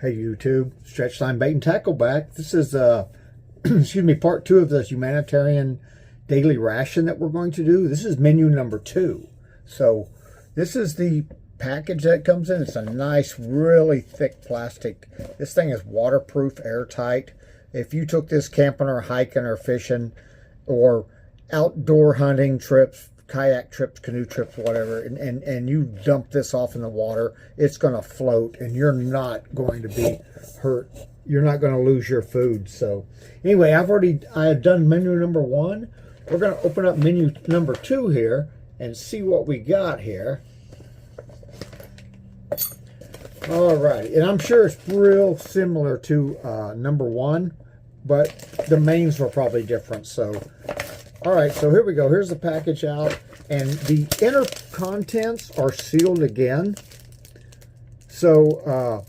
Hey YouTube, Stretch Line Bait and Tackle back. This is excuse me, part 2 of this humanitarian daily ration that we're going to do. This is menu number 2. So this is the package that comes in. It's a nice, really thick plastic. This thing is waterproof, airtight. If you took this camping or hiking or fishing or outdoor hunting trips, kayak trips, canoe trips, whatever, and you dump this off in the water, it's going to float and you're not going to be hurt. You're not going to lose your food. So anyway, I have done menu number 1. We're going to open up menu number 2 here and see what we got here. All right, and I'm sure it's real similar to number 1, but the mains were probably different. So all right, so here we go. Here's the package out, and the inner contents are sealed again. So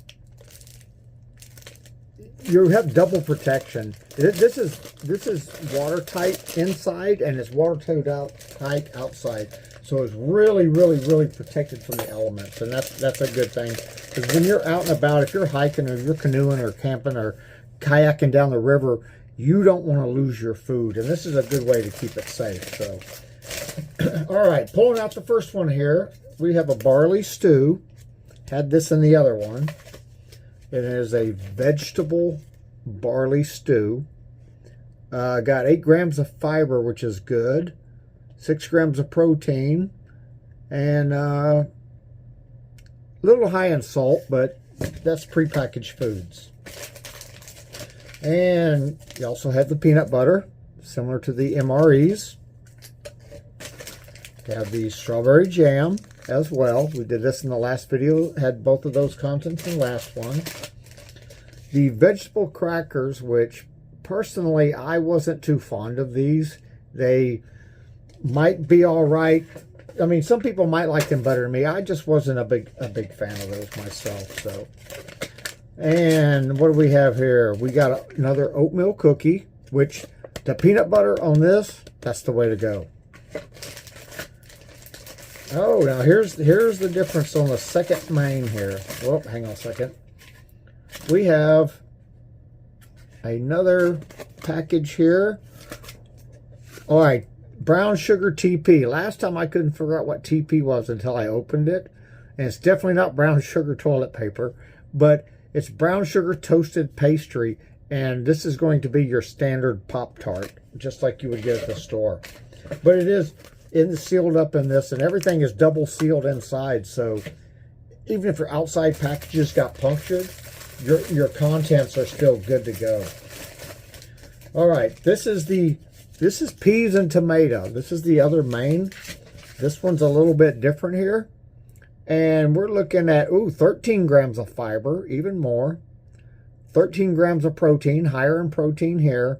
you have double protection. This is watertight inside, and it's watertight outside. So it's really, really, really protected from the elements, and that's a good thing. Because when you're out and about, if you're hiking or you're canoeing or camping or kayaking down the river, you don't want to lose your food, and this is a good way to keep it safe. So, all right, pulling out the first one here, we have a barley stew. Had this in the other one. It is a vegetable barley stew. Got 8 grams of fiber, which is good. 6 grams of protein, and a little high in salt, but that's prepackaged foods. And you also have the peanut butter, similar to the MREs. You have the strawberry jam as well. We did this in the last video, had both of those contents in the last one. The vegetable crackers, which personally I wasn't too fond of these. They might be all right. I mean, some people might like them better than me. I just wasn't a big fan of those myself. So. And what do we have here? We got another oatmeal cookie, which the peanut butter on this, that's the way to go. Oh, now here's the difference on the second main here. Well, hang on a second. We have another package here. All right, brown sugar TP. Last time I couldn't figure out what TP was until I opened it. And it's definitely not brown sugar toilet paper, but it's brown sugar toasted pastry, and this is going to be your standard Pop-Tart, just like you would get at the store. But it is sealed up in this, and everything is double sealed inside, so even if your outside packages got punctured, your contents are still good to go. All right, this is peas and tomato. This is the other main. This one's a little bit different here. And we're looking at, 13 grams of fiber, even more. 13 grams of protein, higher in protein here.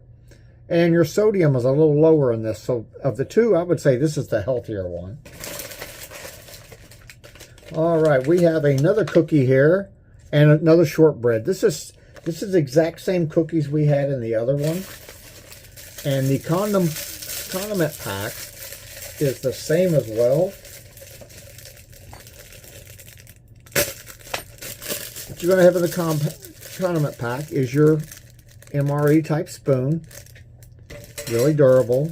And your sodium is a little lower in this. So of the two, I would say this is the healthier one. All right, we have another cookie here and another shortbread. This is the exact same cookies we had in the other one. And the condiment pack is the same as well. What you're going to have in the condiment pack is your MRE type spoon, really durable,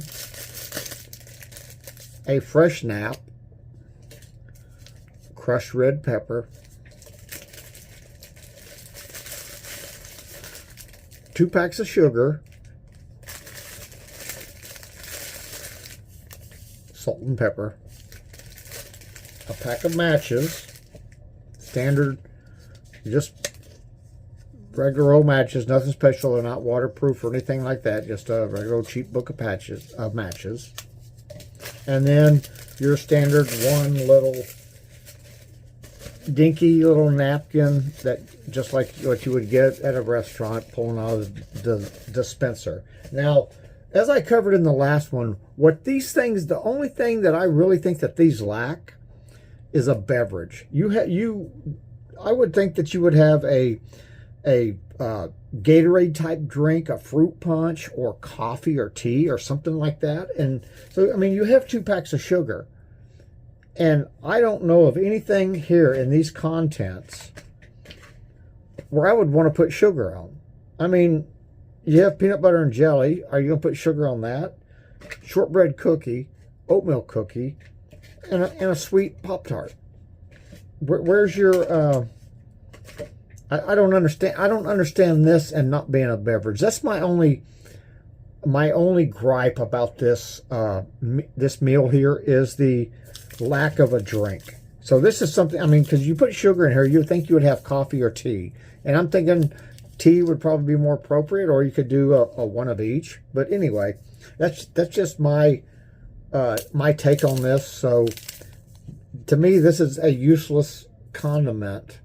a fresh nap, crushed red pepper, 2 packs of sugar, salt and pepper, a pack of matches, standard, just regular old matches, nothing special. They're not waterproof or anything like that. Just a regular old cheap book of matches. And then your standard one little dinky little napkin that just like what you would get at a restaurant, pulling out of the dispenser. Now, as I covered in the last one, what these things, the only thing that I really think that these lack is a beverage. I would think that you would have a Gatorade type drink, a fruit punch, or coffee or tea or something like that. And so, I mean, you have 2 packs of sugar. And I don't know of anything here in these contents where I would want to put sugar on. I mean, you have peanut butter and jelly. Are you going to put sugar on that? Shortbread cookie, oatmeal cookie, and a sweet Pop-Tart. Where's your... I don't understand. I don't understand this and not being a beverage. That's my only gripe about this this meal here is the lack of a drink. So this is something, I mean, because you put sugar in here, you would think you would have coffee or tea. And I'm thinking tea would probably be more appropriate, or you could do a one of each. But anyway, that's just my my take on this. So to me, this is a useless condiment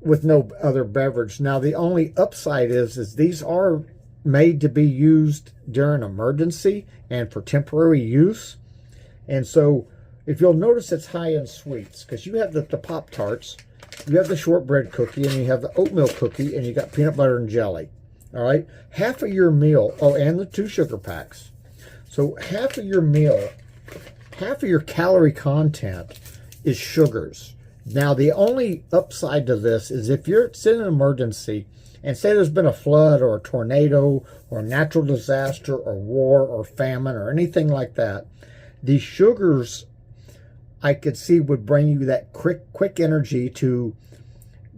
with no other beverage. Now, the only upside is these are made to be used during emergency and for temporary use. And so if you'll notice, it's high in sweets because you have the Pop-Tarts, you have the shortbread cookie, and you have the oatmeal cookie, and you got peanut butter and jelly. All right, half of your meal, oh, and the 2 sugar packs. So half of your meal, half of your calorie content is sugars. Now, the only upside to this is if it's in an emergency, and say there's been a flood or a tornado or a natural disaster or war or famine or anything like that, these sugars, I could see, would bring you that quick energy to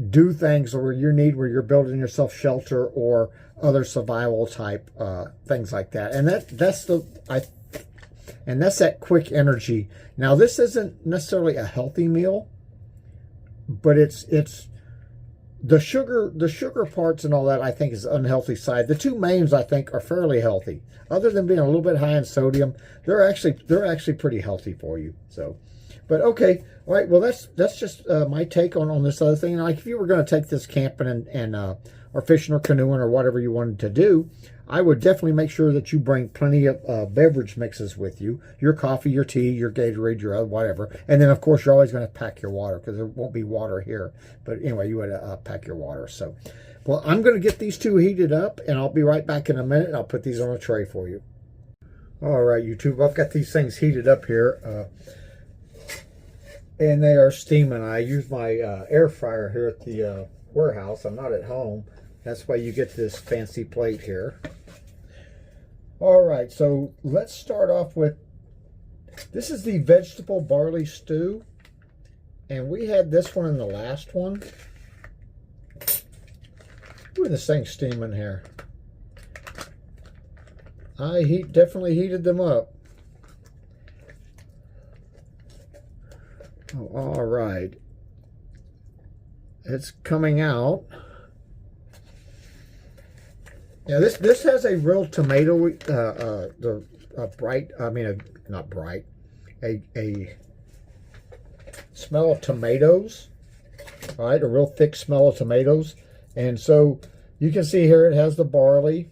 do things where you're building yourself shelter or other survival type things like that. And that's that quick energy. Now, this isn't necessarily a healthy meal, but it's the sugar parts and all that, I think, is the unhealthy side. The 2 mains, I think, are fairly healthy. Other than being a little bit high in sodium, they're actually pretty healthy for you. So, but okay, all right. Well, that's just my take on this other thing. Like, if you were going to take this camping and or fishing or canoeing or whatever you wanted to do, I would definitely make sure that you bring plenty of beverage mixes with you. Your coffee, your tea, your Gatorade, your other whatever. And then, of course, you're always going to pack your water because there won't be water here. But anyway, you would pack your water. So, well, I'm going to get these 2 heated up, and I'll be right back in a minute. I'll put these on a tray for you. All right, YouTube, I've got these things heated up here. And they are steaming. I use my air fryer here at the warehouse. I'm not at home. That's why you get this fancy plate here. All right, so let's start off with, this is the vegetable barley stew. And we had this one in the last one. Ooh, this thing's steaming here. I definitely heated them up. Oh, all right. It's coming out. Yeah, this has a real tomato, a smell of tomatoes. All right, a real thick smell of tomatoes. And so you can see here it has the barley.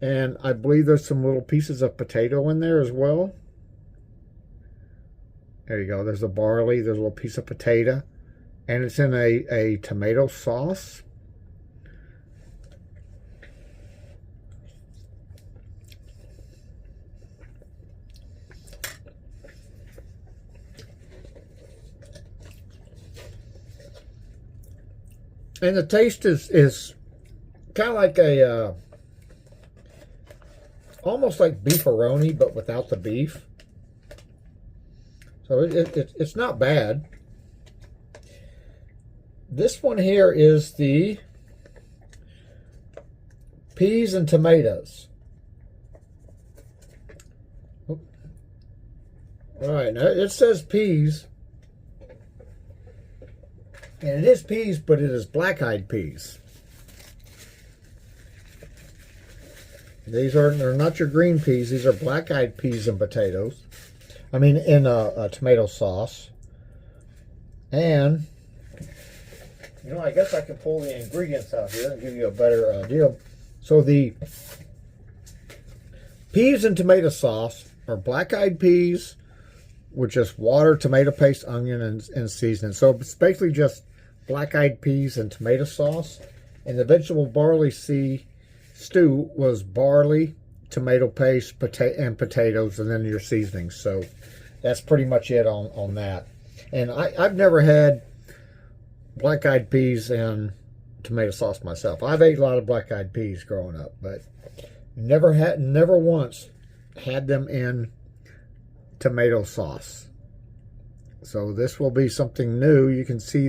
And I believe there's some little pieces of potato in there as well. There you go. There's the barley. There's a little piece of potato. And it's in a tomato sauce. And the taste is kind of like a, almost like beefaroni, but without the beef. So it's not bad. This one here is the peas and tomatoes. All right, now it says peas. And it is peas, but it is black-eyed peas. They're not your green peas. These are black-eyed peas and potatoes. I mean, in a tomato sauce. And, you know, I guess I can pull the ingredients out here and give you a better idea. So the peas and tomato sauce are black-eyed peas with just water, tomato paste, onion, and seasoning. So it's basically just black-eyed peas and tomato sauce. And the vegetable barley stew was barley, tomato paste, and potatoes, and then your seasonings. So that's pretty much it on that. And I've never had black-eyed peas and tomato sauce myself. I've ate a lot of black-eyed peas growing up, but never once had them in tomato sauce. So this will be something new. You can see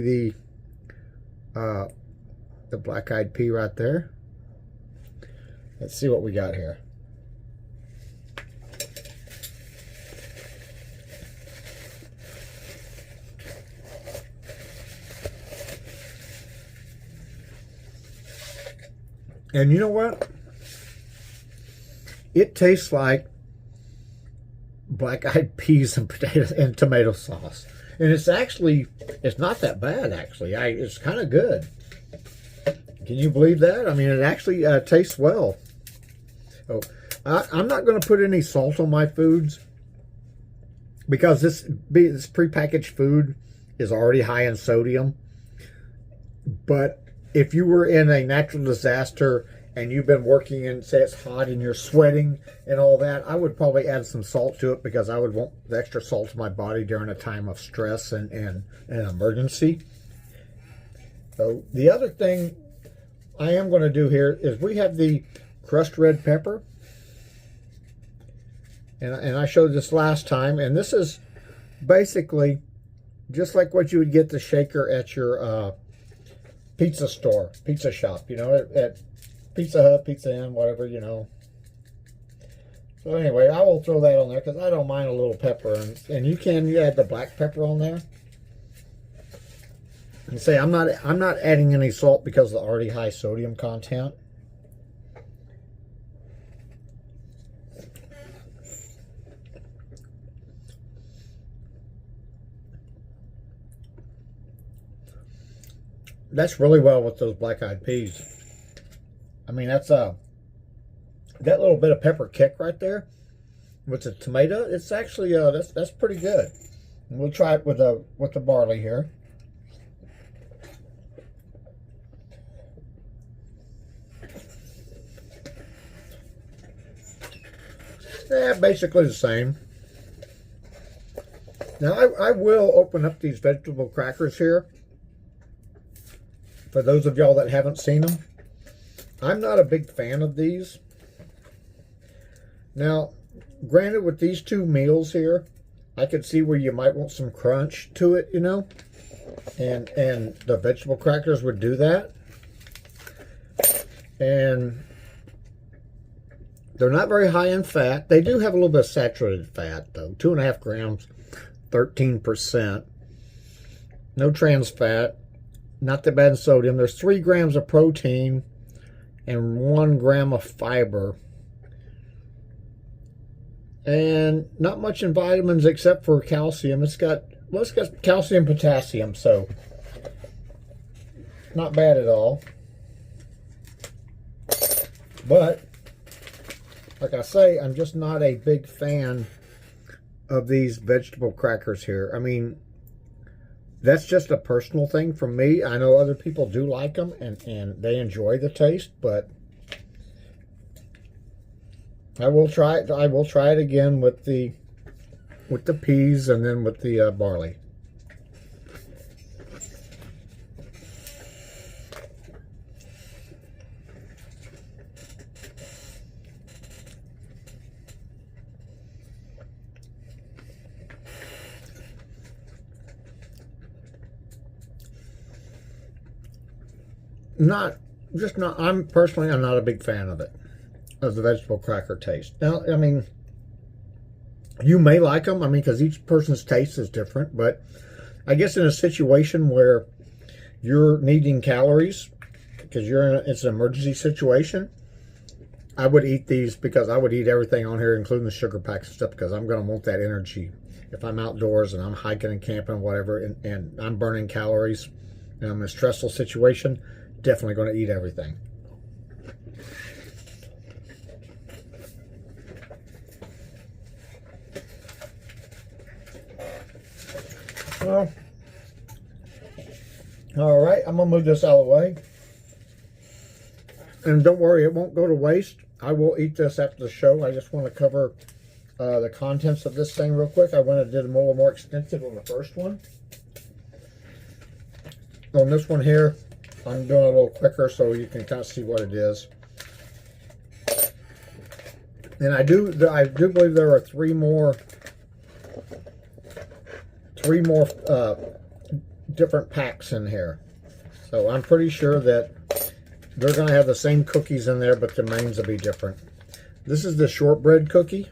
the black-eyed pea right there. Let's see what we got here. And you know what? It tastes like black-eyed peas and potato and tomato sauce. And it's not that bad, actually. It's kind of good. Can you believe that? I mean, it actually tastes well. Oh, I'm not going to put any salt on my foods because this prepackaged food is already high in sodium. But if you were in a natural disaster and you've been working and say it's hot and you're sweating and all that, I would probably add some salt to it because I would want the extra salt in my body during a time of stress and an emergency. So the other thing I am going to do here is we have the crushed red pepper. And I showed this last time, and this is basically just like what you would get the shaker at your pizza store, pizza shop, you know, at Pizza Hut, Pizza Inn, whatever, you know. So anyway, I will throw that on there because I don't mind a little pepper. And you add the black pepper on there. And say I'm not adding any salt because of the already high sodium content. That's really well with those black-eyed peas. I mean, that's that little bit of pepper kick right there with the tomato. It's actually that's pretty good. And we'll try it with the barley here. Yeah, basically the same. Now I will open up these vegetable crackers here. For those of y'all that haven't seen them, I'm not a big fan of these. Now, granted, with these two meals here, I could see where you might want some crunch to it, you know, and the vegetable crackers would do that. And they're not very high in fat. They do have a little bit of saturated fat, though. 2.5 grams, 13%. No trans fat. Not that bad in sodium. There's 3 grams of protein and 1 gram of fiber. And not much in vitamins except for calcium. It's got calcium, potassium, so not bad at all. But, like I say, I'm just not a big fan of these vegetable crackers here. I mean, that's just a personal thing for me. I know other people do like them and they enjoy the taste, but I will try it. I will try it again with the peas and then with the barley. I'm not a big fan of it, of the vegetable cracker taste. Now, I mean, you may like them, I mean, because each person's taste is different, but I guess in a situation where you're needing calories, because it's an emergency situation, I would eat these because I would eat everything on here, including the sugar packs and stuff, because I'm going to want that energy. If I'm outdoors and I'm hiking and camping and whatever, and I'm burning calories, and I'm in a stressful situation, definitely going to eat everything. Well, all right, I'm going to move this out of the way. And don't worry, it won't go to waste. I will eat this after the show. I just want to cover the contents of this thing real quick. I went and did a more extensive on the first one. On this one here, I'm doing it a little quicker so you can kind of see what it is. And I do believe there are three more different packs in here. So I'm pretty sure that they're going to have the same cookies in there, but the names will be different. This is the shortbread cookie.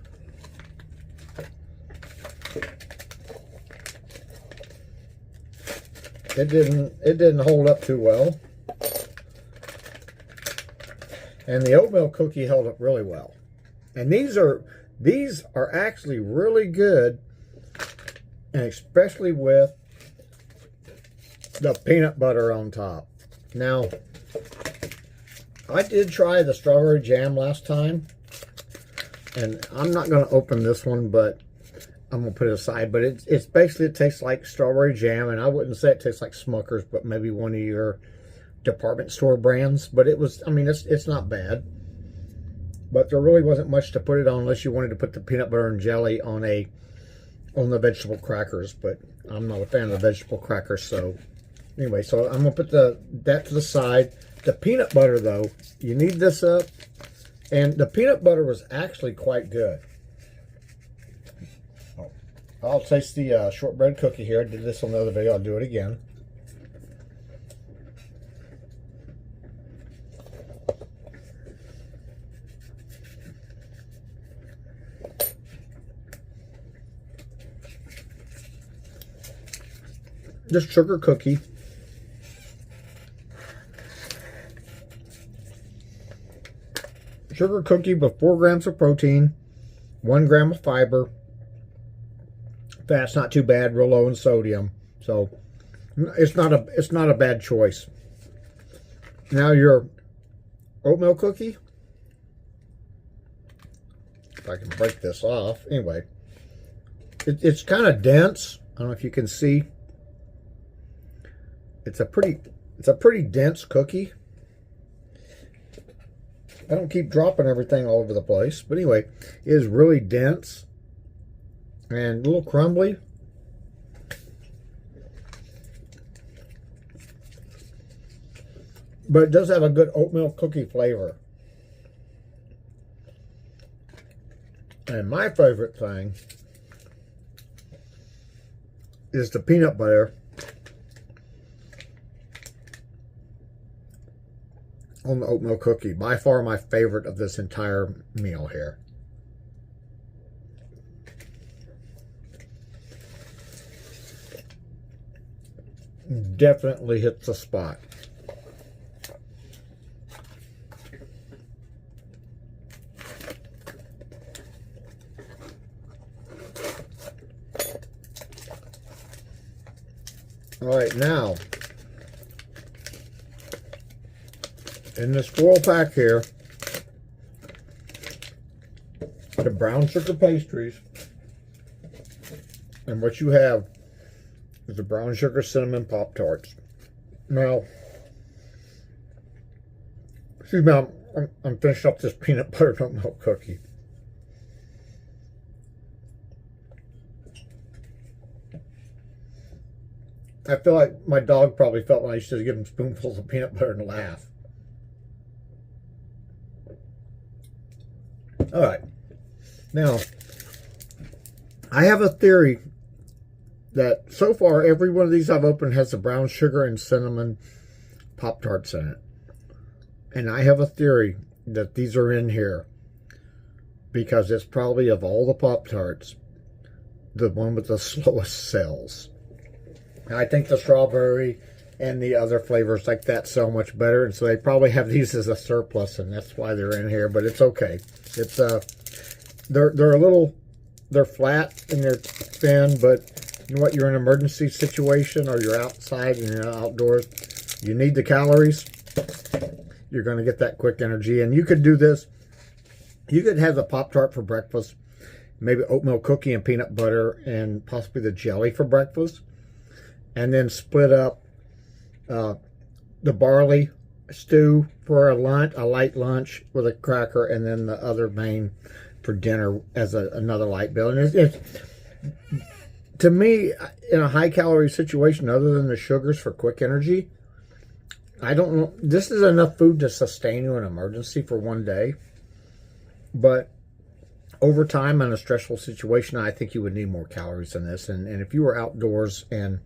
It didn't hold up too well. And the oatmeal cookie held up really well. And these are actually really good, and especially with the peanut butter on top. Now, I did try the strawberry jam last time, and I'm not going to open this one, but I'm going to put it aside. But it's basically, it tastes like strawberry jam, and I wouldn't say it tastes like Smucker's, but maybe one of your department store brands. But it was, I mean, it's not bad. But there really wasn't much to put it on unless you wanted to put the peanut butter and jelly on the vegetable crackers. But I'm not a fan of the vegetable crackers, so anyway, so I'm gonna put that to the side. The peanut butter, though, you need this up, and the peanut butter was actually quite good. I'll taste the shortbread cookie here. I did this on the other video. I'll do it again. Just sugar cookie. Sugar cookie with 4 grams of protein, 1 gram of fiber. Fat's not too bad, real low in sodium. So it's not a bad choice. Now your oatmeal cookie. If I can break this off. Anyway, it's kind of dense. I don't know if you can see. It's a pretty dense cookie. I don't keep dropping everything all over the place, but anyway, it is really dense and a little crumbly. But it does have a good oatmeal cookie flavor. And my favorite thing is the peanut butter on the oatmeal cookie. By far my favorite of this entire meal here. Definitely hits the spot. All right, now in this 4-pack here, the brown sugar pastries, and what you have is the brown sugar cinnamon Pop-Tarts. Now, excuse me, I'm finishing up this peanut butter oatmeal cookie. I feel like my dog probably felt when I used to give him spoonfuls of peanut butter and laugh. All right. Now, I have a theory that so far every one of these I've opened has the brown sugar and cinnamon Pop-Tarts in it. And I have a theory that these are in here because it's probably, of all the Pop-Tarts, the one with the slowest sells. I think the strawberry and the other flavors like that sell much better, and so they probably have these as a surplus, and that's why they're in here. But it's okay. It's they're flat and they're thin, but you know what? You're in an emergency situation, or you're outside and you're outdoors. You need the calories. You're going to get that quick energy, and you could do this. You could have the Pop-Tart for breakfast, maybe oatmeal cookie and peanut butter, and possibly the jelly for breakfast. And then split up the barley stew for a light lunch with a cracker, and then the other main for dinner as another light meal. And to me, in a high calorie situation, other than the sugars for quick energy, I don't know. This is enough food to sustain you in an emergency for one day. But over time, in a stressful situation, I think you would need more calories than this. And if you were outdoors and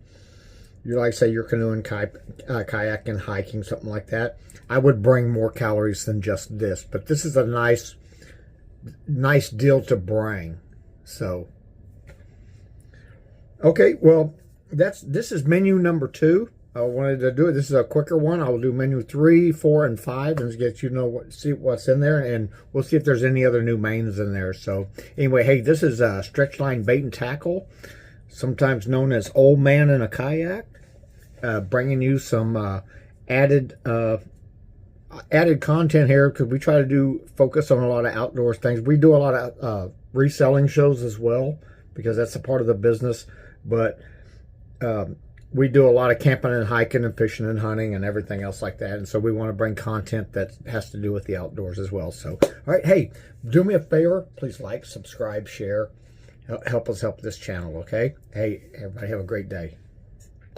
you like, say, you're canoeing, kayaking, hiking, something like that, I would bring more calories than just this. But this is a nice deal to bring. So, okay, well, this is menu number 2. I wanted to do it. This is a quicker one. I will do menu 3, 4, and 5 and get see what's in there, and we'll see if there's any other new mains in there. So anyway, hey, this is a stretch line bait and tackle, sometimes known as Old Man in a Kayak, bringing you some added content here, because we try to focus on a lot of outdoors things. We do a lot of reselling shows as well, because that's a part of the business, but we do a lot of camping and hiking and fishing and hunting and everything else like that. And so we want to bring content that has to do with the outdoors as well. So, all right, hey, do me a favor. Please like, subscribe, share. Help us help this channel, okay? Hey, everybody have a great day.